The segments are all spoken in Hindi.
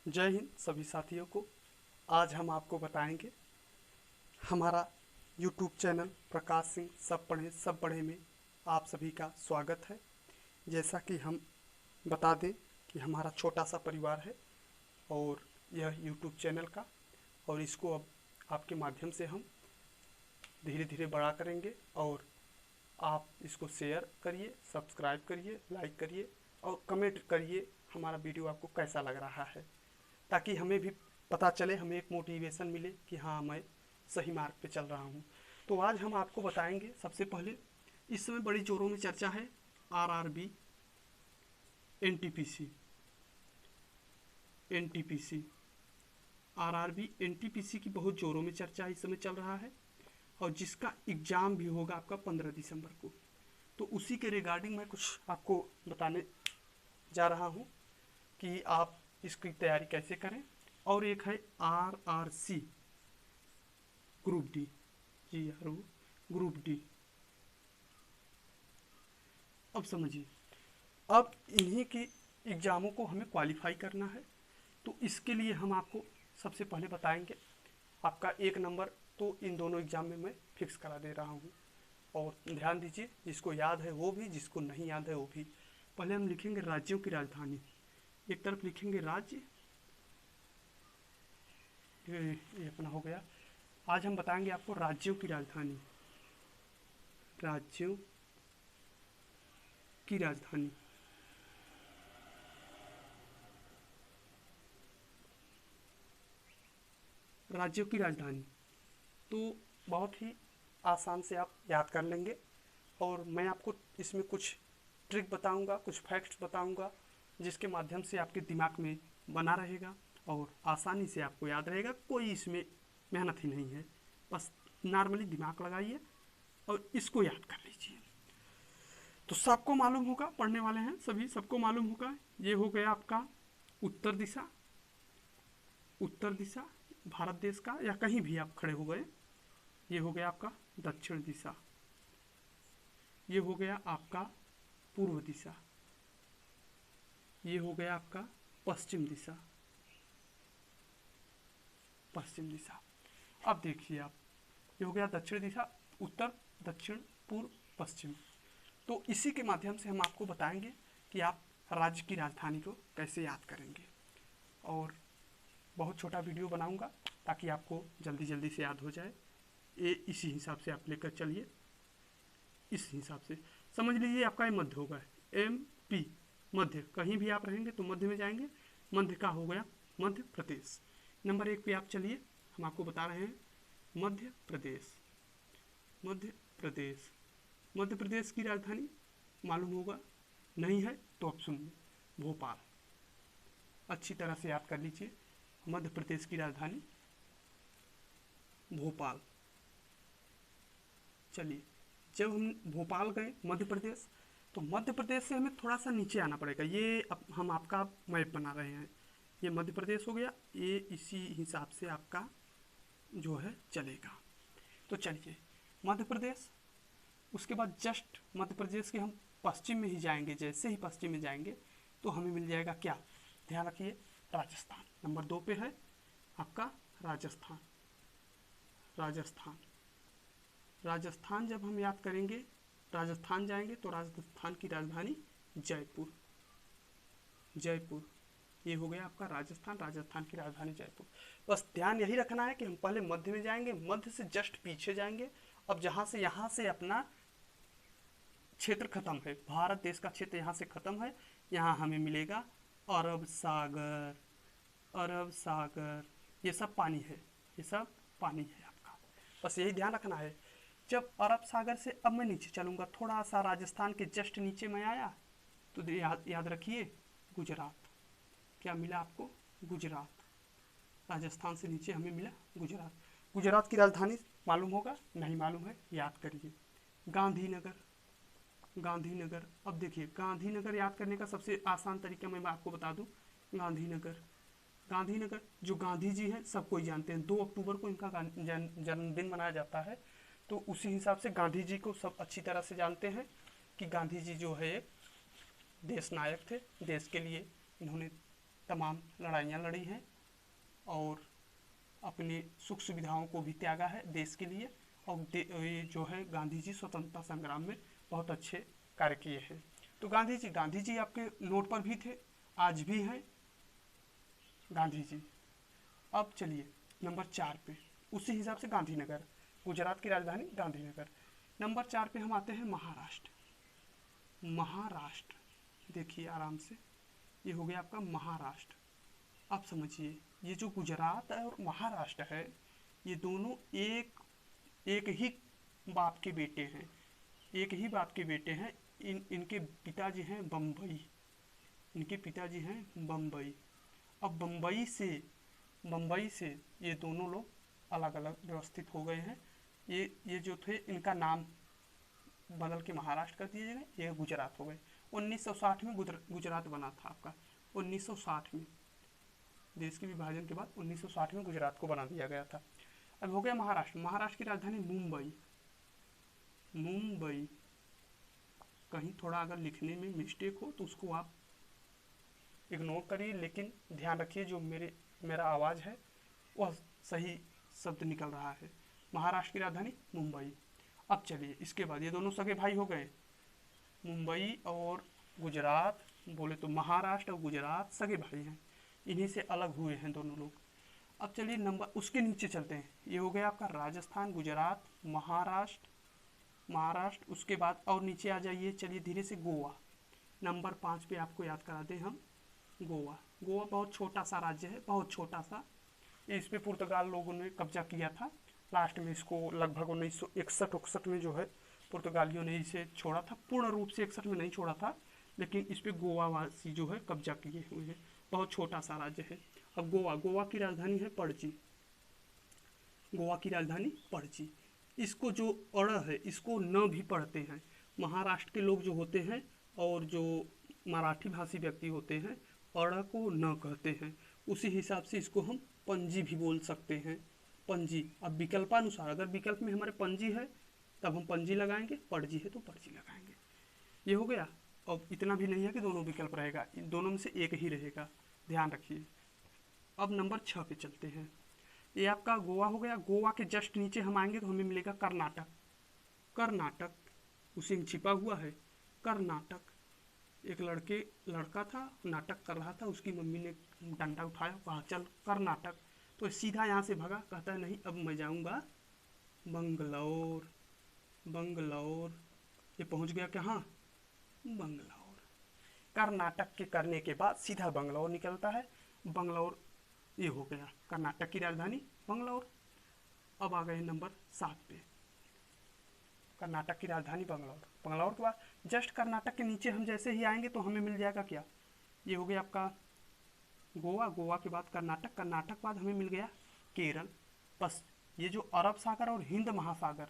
जय हिंद सभी साथियों को। आज हम आपको बताएंगे हमारा यूट्यूब चैनल प्रकाश सिंह सब पढ़े में आप सभी का स्वागत है। जैसा कि हम बता दें कि हमारा छोटा सा परिवार है और यह यूट्यूब चैनल का, और इसको अब आपके माध्यम से हम धीरे धीरे बड़ा करेंगे। और आप इसको शेयर करिए, सब्सक्राइब करिए, लाइक करिए और कमेंट करिए हमारा वीडियो आपको कैसा लग रहा है, ताकि हमें भी पता चले, हमें एक मोटिवेशन मिले कि हाँ मैं सही मार्ग पे चल रहा हूँ। तो आज हम आपको बताएंगे, सबसे पहले इस समय बड़ी जोरों में चर्चा है RRB, NTPC, NTPC, RRB NTPC की बहुत जोरों में चर्चा इस समय चल रहा है, और जिसका एग्ज़ाम भी होगा आपका 15 दिसंबर को। तो उसी के रिगार्डिंग मैं कुछ आपको बताने जा रहा हूँ कि आप इसकी तैयारी कैसे करें। और एक है RRC group D, GRO group D. अब समझिए, अब इन्हीं की एग्ज़ामों को हमें क्वालिफाई करना है। तो इसके लिए हम आपको सबसे पहले बताएंगे आपका 1 नंबर तो इन दोनों एग्ज़ाम में मैं फिक्स करा दे रहा हूँ। और ध्यान दीजिए, जिसको याद है वो भी, जिसको नहीं याद है वो भी। पहले हम लिखेंगे राज्यों की राजधानी, एक तरफ लिखेंगे राज्य, ये अपना हो गया। आज हम बताएंगे आपको राज्यों की राजधानी, राज्यों की राजधानी। राज्यों की राजधानी तो बहुत ही आसान से आप याद कर लेंगे। और मैं आपको इसमें कुछ ट्रिक बताऊंगा, कुछ फैक्ट्स बताऊंगा, जिसके माध्यम से आपके दिमाग में बना रहेगा और आसानी से आपको याद रहेगा। कोई इसमें मेहनत ही नहीं है, बस नॉर्मली दिमाग लगाइए और इसको याद कर लीजिए। तो सबको मालूम होगा, पढ़ने वाले हैं सभी, सबको मालूम होगा। ये हो गया आपका उत्तर दिशा, उत्तर दिशा भारत देश का, या कहीं भी आप खड़े हो गए। ये हो गया आपका दक्षिण दिशा, ये हो गया आपका पूर्व दिशा, ये हो गया आपका पश्चिम दिशा, पश्चिम दिशा। अब देखिए आप, ये हो गया दक्षिण दिशा, उत्तर, दक्षिण, पूर्व, पश्चिम। तो इसी के माध्यम से हम आपको बताएंगे कि आप राज्य की राजधानी को कैसे याद करेंगे। और बहुत छोटा वीडियो बनाऊंगा ताकि आपको जल्दी जल्दी से याद हो जाए। ये इसी हिसाब से आप लेकर चलिए, इस हिसाब से समझ लीजिए। आपका ये मध्य होगा, MP, मध्य। कहीं भी आप रहेंगे तो मध्य में जाएंगे। मध्य का हो गया मध्य प्रदेश। नंबर 1 पे आप चलिए, हम आपको बता रहे हैं मध्य प्रदेश, मध्य प्रदेश। मध्य प्रदेश की राजधानी मालूम होगा, नहीं है तो आप सुनिए, भोपाल। अच्छी तरह से याद कर लीजिए, मध्य प्रदेश की राजधानी भोपाल। चलिए, जब हम भोपाल गए मध्य प्रदेश, तो मध्य प्रदेश से हमें थोड़ा सा नीचे आना पड़ेगा। ये अब हम आपका मैप बना रहे हैं, ये मध्य प्रदेश हो गया, ये इसी हिसाब से आपका जो है चलेगा। तो चलिए, मध्य प्रदेश, उसके बाद जस्ट मध्य प्रदेश के हम पश्चिम में ही जाएंगे। जैसे ही पश्चिम में जाएंगे तो हमें मिल जाएगा क्या, ध्यान रखिए, राजस्थान। नंबर 2 पे है आपका राजस्थान, राजस्थान। राजस्थान जब हम याद करेंगे, राजस्थान जाएंगे तो राजस्थान की राजधानी जयपुर, जयपुर। ये हो गया आपका राजस्थान, राजस्थान की राजधानी जयपुर। बस ध्यान यही रखना है कि हम पहले मध्य में जाएंगे, मध्य से जस्ट पीछे जाएंगे। अब जहां से, यहाँ से अपना क्षेत्र खत्म है, भारत देश का क्षेत्र यहाँ से खत्म है। यहाँ हमें मिलेगा अरब सागर, अरब सागर। ये सब पानी है, ये सब पानी है आपका। बस यही ध्यान रखना है। जब अरब सागर से अब मैं नीचे चलूंगा, थोड़ा सा राजस्थान के जस्ट नीचे मैं आया, तो याद रखिए गुजरात। क्या मिला आपको, गुजरात। राजस्थान से नीचे हमें मिला गुजरात। गुजरात की राजधानी मालूम होगा, नहीं मालूम है, याद करिए, गांधीनगर, गांधीनगर। अब देखिए, गांधीनगर याद करने का सबसे आसान तरीका मैं आपको बता दूं, गांधीनगर। गांधीनगर, जो गांधी जी हैं सब कोई जानते हैं, 2 अक्टूबर को इनका जन्मदिन मनाया जाता है। तो उसी हिसाब से गांधी जी को सब अच्छी तरह से जानते हैं कि गांधी जी जो है एक देश नायक थे। देश के लिए इन्होंने तमाम लड़ाइयाँ लड़ी हैं और अपनी सुख सुविधाओं को भी त्यागा है देश के लिए। और ये जो है गांधी जी स्वतंत्रता संग्राम में बहुत अच्छे कार्य किए हैं। तो गांधी जी आपके नोट पर भी थे, आज भी हैं गांधी जी। अब चलिए नंबर 4 पे, उसी हिसाब से गांधीनगर, गुजरात की राजधानी गांधीनगर। नंबर 4 पे हम आते हैं महाराष्ट्र। महाराष्ट्र देखिए आराम से, ये हो गया आपका महाराष्ट्र। अब समझिए, ये जो गुजरात है और महाराष्ट्र है, ये दोनों एक ही बाप के बेटे हैं, एक ही बाप के बेटे हैं। इनके पिताजी हैं बम्बई, इनके पिताजी हैं बम्बई। अब बम्बई से ये दोनों लोग अलग अलग व्यवस्थित हो गए हैं। ये जो थे, इनका नाम बदल के महाराष्ट्र कर दिए गए, ये गुजरात हो गए। 1960 में गुजरात बना था आपका, 1960 में, देश के विभाजन के बाद 1960 में गुजरात को बना दिया गया था। अब हो गया महाराष्ट्र। महाराष्ट्र की राजधानी मुंबई। मुंबई, कहीं थोड़ा अगर लिखने में मिस्टेक हो तो उसको आप इग्नोर करिए, लेकिन ध्यान रखिए जो मेरा आवाज़ है वह सही शब्द निकल रहा है। महाराष्ट्र की राजधानी मुंबई। अब चलिए इसके बाद, ये दोनों सगे भाई हो गए, मुंबई और गुजरात, बोले तो महाराष्ट्र और गुजरात सगे भाई हैं, इन्हीं से अलग हुए हैं दोनों लोग। अब चलिए नंबर उसके नीचे चलते हैं। ये हो गया आपका राजस्थान, गुजरात, महाराष्ट्र, उसके बाद और नीचे आ जाइए, चलिए धीरे से गोवा। नंबर 5 पे आपको याद करा दें हम, गोवा। गोवा बहुत छोटा सा राज्य है, बहुत छोटा सा। इस पे पुर्तगाल लोगों ने कब्जा किया था, लास्ट में इसको लगभग 1961-61 में जो है पुर्तगालियों ने इसे छोड़ा था। पूर्ण रूप से 61 में नहीं छोड़ा था, लेकिन इस पे गोवा वासी जो है कब्जा किए हुए हैं। बहुत छोटा सा राज्य है। अब गोवा की राजधानी है पणजी। गोवा की राजधानी पणजी। इसको जो अड़ है, इसको न भी पढ़ते हैं महाराष्ट्र के लोग जो होते हैं, और जो मराठी भाषी व्यक्ति होते हैं, अड़ को न कहते हैं। उसी हिसाब से इसको हम पंजी भी बोल सकते हैं, पंजी। अब विकल्पानुसार, अगर विकल्प में हमारे पंजी है तब हम पंजी लगाएंगे, पणजी है तो पणजी लगाएंगे। ये हो गया। अब इतना भी नहीं है कि दोनों विकल्प रहेगा, इन दोनों में से एक ही रहेगा, ध्यान रखिए। अब नंबर 6 पे चलते हैं। ये आपका गोवा हो गया। गोवा के जस्ट नीचे हम आएंगे तो हमें मिलेगा कर्नाटक। कर्नाटक उसी में छिपा हुआ है कर्नाटक। एक लड़का था, नाटक कर रहा था, उसकी मम्मी ने डंडा उठाया, कहा चल कर्नाटक, तो सीधा यहाँ से भगा, कहता है नहीं अब मैं जाऊँगा बंगलौर। बंगलौर, ये पहुँच गया कहाँ, बंगलौर। कर्नाटक के करने के बाद सीधा बंगलौर निकलता है, बंगलौर ये हो गया कर्नाटक की राजधानी बंगलौर। अब आ गए नंबर 7 पे, कर्नाटक की राजधानी बंगलौर। बंगलौर के बाद जस्ट कर्नाटक के नीचे हम जैसे ही आएंगे तो हमें मिल जाएगा क्या, ये हो गया आपका गोवा। गोवा के बाद कर्नाटक, कर्नाटक बाद हमें मिल गया केरल। बस ये जो अरब सागर और हिंद महासागर,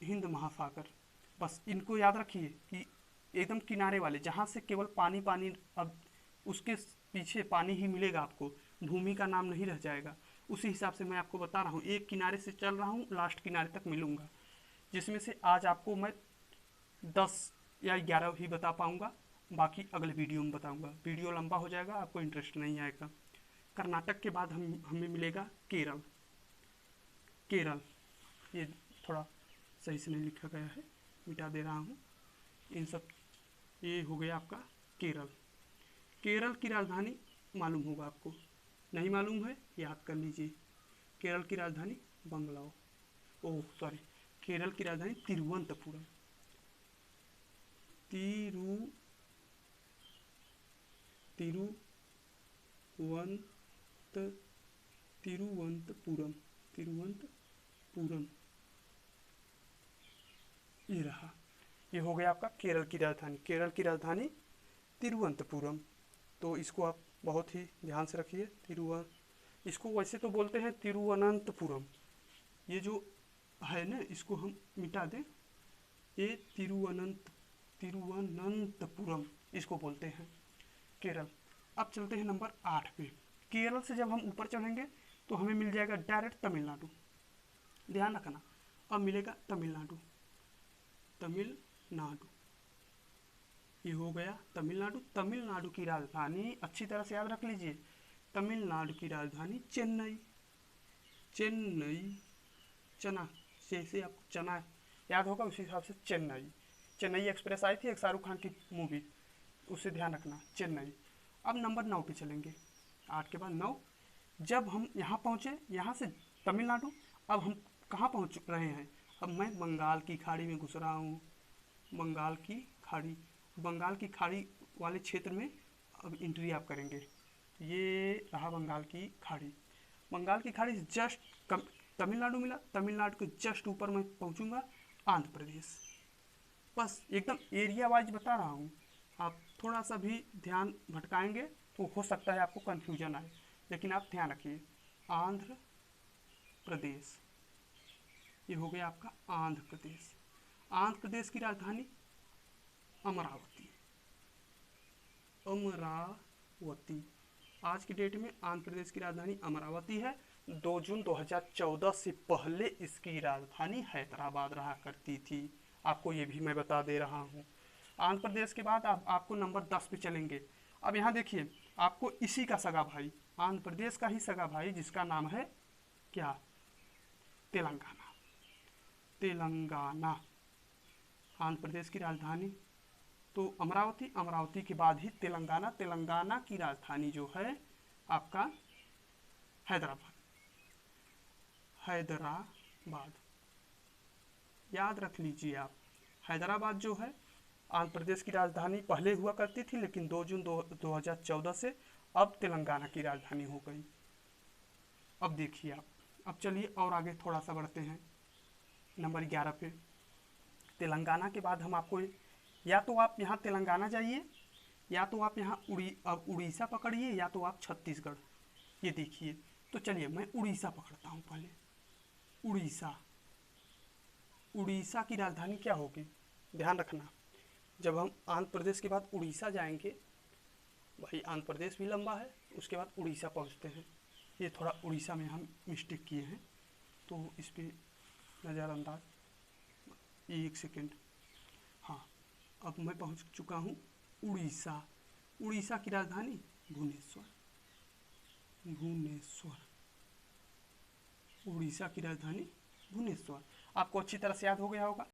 हिंद महासागर, बस इनको याद रखिए कि एकदम किनारे वाले, जहाँ से केवल पानी पानी, अब उसके पीछे पानी ही मिलेगा आपको, भूमि का नाम नहीं रह जाएगा। उसी हिसाब से मैं आपको बता रहा हूँ, एक किनारे से चल रहा हूँ, लास्ट किनारे तक मिलूँगा, जिसमें से आज आपको मैं 10 या 11 ही बता पाऊँगा, बाकी अगले वीडियो में बताऊँगा। वीडियो लंबा हो जाएगा, आपको इंटरेस्ट नहीं आएगा। कर्नाटक के बाद हमें मिलेगा केरल। केरल, ये थोड़ा सही से नहीं लिखा गया है, मिटा दे रहा हूँ इन सब। ये हो गया आपका केरल। केरल की राजधानी मालूम होगा आपको, नहीं मालूम है याद कर लीजिए। केरल की राजधानी बंगलौर, ओह सॉरी, केरल की राजधानी तिरुवनंतपुरम। तिरुवनंतपुरम, ये रहा, ये हो गया आपका केरल की राजधानी। केरल की राजधानी तिरुवनंतपुरम। तो इसको आप बहुत ही ध्यान से रखिए। इसको वैसे तो बोलते हैं तिरुवनंतपुरम, ये जो है ना इसको हम मिटा दें, ये तिरुवनंतपुरम इसको बोलते हैं केरल। अब चलते हैं नंबर 8 पे। केरल से जब हम ऊपर चढ़ेंगे तो हमें मिल जाएगा डायरेक्ट तमिलनाडु, ध्यान रखना। अब मिलेगा तमिलनाडु, ये हो गया तमिलनाडु। तमिलनाडु की राजधानी अच्छी तरह से याद रख लीजिए, तमिलनाडु की राजधानी चेन्नई। चेन्नई, चना, जैसे आपको चना याद होगा उसी हिसाब से चेन्नई। चेन्नई एक्सप्रेस आई थी एक शाहरुख खान की मूवी, उससे ध्यान रखना, चेन्नई। अब नंबर 9 पे चलेंगे, 8 के बाद 9। जब हम यहाँ पहुँचे, यहाँ से तमिलनाडु, अब हम कहाँ पहुँच रहे हैं? अब मैं बंगाल की खाड़ी में घुस रहा हूँ। बंगाल की खाड़ी, बंगाल की खाड़ी वाले क्षेत्र में अब एंट्री आप करेंगे। ये रहा बंगाल की खाड़ी। बंगाल की खाड़ी से जस्ट तमिलनाडु मिला, तमिलनाडु के जस्ट ऊपर मैं पहुंचूंगा आंध्र प्रदेश। बस एकदम एरिया वाइज बता रहा हूँ, आप थोड़ा सा भी ध्यान भटकाएंगे तो हो सकता है आपको कन्फ्यूजन आए, लेकिन आप ध्यान रखिए। आंध्र प्रदेश, ये हो गया आपका आंध्र प्रदेश। आंध्र प्रदेश की राजधानी अमरावती। अमरावती, आज की डेट में आंध्र प्रदेश की राजधानी अमरावती है। 2 जून 2014 से पहले इसकी राजधानी हैदराबाद रहा करती थी। आपको ये भी मैं बता दे रहा हूँ। आंध्र प्रदेश के बाद आपको नंबर 10 पे चलेंगे। अब यहाँ देखिए, आपको इसी का सगा भाई, आंध्र प्रदेश का ही सगा भाई, जिसका नाम है क्या? तेलंगाना। तेलंगाना, आंध्र प्रदेश की राजधानी तो अमरावती, अमरावती के बाद ही तेलंगाना। तेलंगाना की राजधानी जो है आपका हैदराबाद। हैदराबाद याद रख लीजिए आप। हैदराबाद जो है आंध्र प्रदेश की राजधानी पहले हुआ करती थी, लेकिन 2 जून 2014 से अब तेलंगाना की राजधानी हो गई। अब देखिए आप, अब चलिए और आगे थोड़ा सा बढ़ते हैं नंबर 11 पे। तेलंगाना के बाद हम आपको, या तो आप यहाँ तेलंगाना जाइए, या तो आप यहाँ उड़ीसा पकड़िए, या तो आप छत्तीसगढ़। ये देखिए, तो चलिए मैं उड़ीसा पकड़ता हूँ पहले। उड़ीसा, उड़ीसा की राजधानी क्या होगी? ध्यान रखना, जब हम आंध्र प्रदेश के बाद उड़ीसा जाएंगे, भाई आंध्र प्रदेश भी लंबा है, उसके बाद उड़ीसा पहुँचते हैं। ये थोड़ा उड़ीसा में हम मिस्टेक किए हैं, तो इस पर नज़रअंदाज, एक सेकेंड। हाँ, अब मैं पहुँच चुका हूँ उड़ीसा। उड़ीसा की राजधानी भुवनेश्वर। भुवनेश्वर, उड़ीसा की राजधानी भुवनेश्वर। आपको अच्छी तरह से याद हो गया होगा।